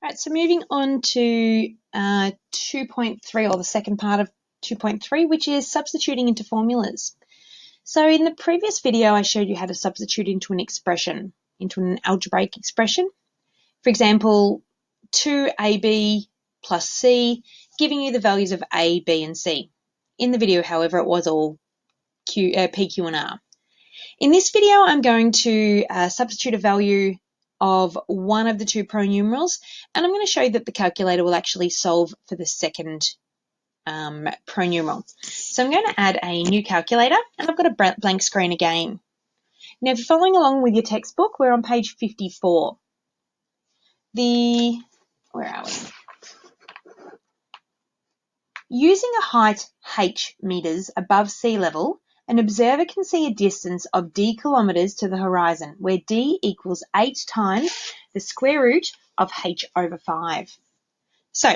Right, so moving on to 2.3, or the second part of 2.3, which is substituting into formulas. So in the previous video, I showed you how to substitute into an expression, into an algebraic expression. For example, 2ab plus c, giving you the values of a, b, and c. In the video, however, it was all p, q, and r. In this video, I'm going to substitute a value of one of the two pronumerals, and I'm going to show you that the calculator will actually solve for the second pronumeral. So I'm going to add a new calculator, and I've got a blank screen again. Now, if you're following along with your textbook, we're on page 54. Where are we? Using a height h meters above sea level, an observer can see a distance of d kilometers to the horizon, where d equals 8 times the square root of h over 5. So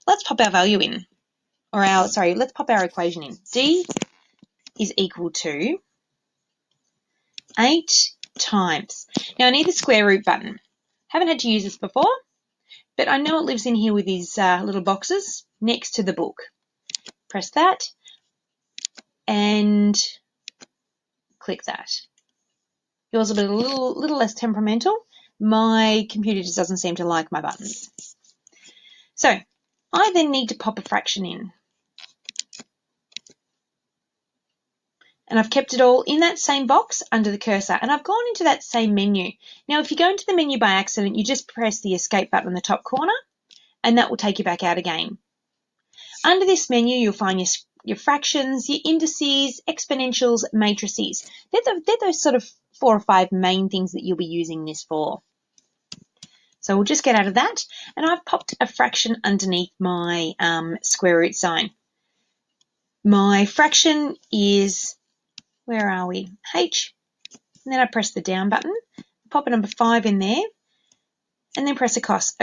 let's pop our value in, let's pop our equation in. D is equal to 8 times. Now I need the square root button. Haven't had to use this before, but I know it lives in here with these little boxes next to the book. Press that and click that. Yours will be a little less temperamental. My computer just doesn't seem to like my buttons. So I then need to pop a fraction in. And I've kept it all in that same box under the cursor, and I've gone into that same menu. Now, if you go into the menu by accident, you just press the escape button in the top corner, and that will take you back out again. Under this menu, you'll find your fractions, your indices, exponentials, matrices. They're those sort of 4 or 5 main things that you'll be using this for. So we'll just get out of that, and I've popped a fraction underneath my square root sign. My fraction is, where are we? H. And then I press the down button, pop a number 5 in there, and then press across.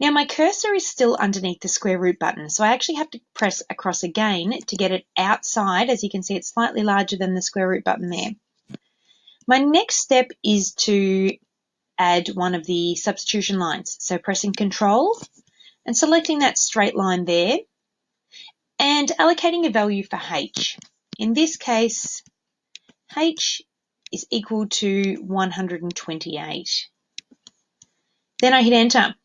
Now my cursor is still underneath the square root button, so I actually have to press across again to get it outside. As you can see, it's slightly larger than the square root button there. My next step is to add one of the substitution lines. So pressing Control and selecting that straight line there and allocating a value for H. In this case, H is equal to 128. Then I hit enter.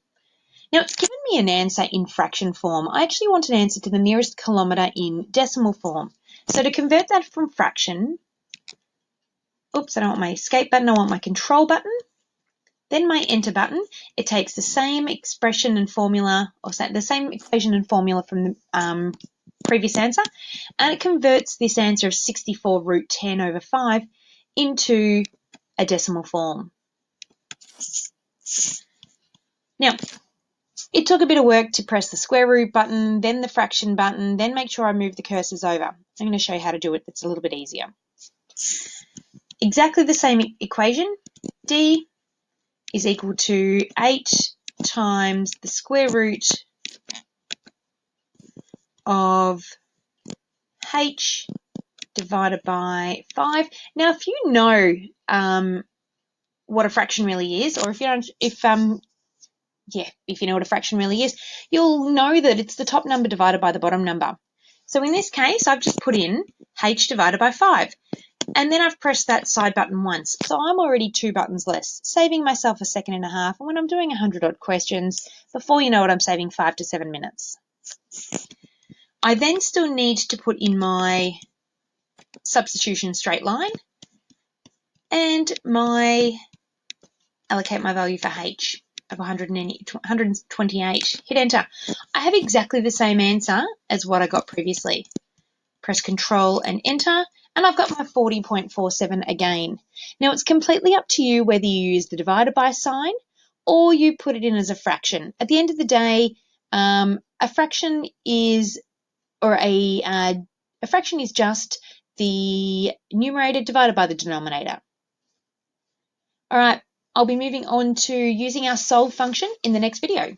Now it's given me an answer in fraction form. I actually want an answer to the nearest kilometre in decimal form. So to convert that from fraction, oops, I don't want my escape button, I want my control button. Then my enter button. It takes the same expression and formula, or the same equation and formula from the previous answer, and it converts this answer of 64 root 10 over 5 into a decimal form. Now, it took a bit of work to press the square root button, then the fraction button, then make sure I move the cursors over. I'm going to show you how to do it. It's a little bit easier. Exactly the same equation. D is equal to 8 times the square root of H divided by 5. Now, if you know what a fraction really is, or if you don't, if you know what a fraction really is, you'll know that it's the top number divided by the bottom number. So in this case, I've just put in H divided by 5. And then I've pressed that side button once. So I'm already 2 buttons less, saving myself a second and a half. And when I'm doing 100 odd questions, before you know it, I'm saving 5 to 7 minutes. I then still need to put in my substitution straight line and allocate my value for H of 128. Hit enter. I have exactly the same answer as what I got previously. Press Control and enter. And I've got my 40.47 again. Now it's completely up to you whether you use the divided by sign or you put it in as a fraction. At the end of the day, a fraction is just the numerator divided by the denominator. All right, I'll be moving on to using our solve function in the next video.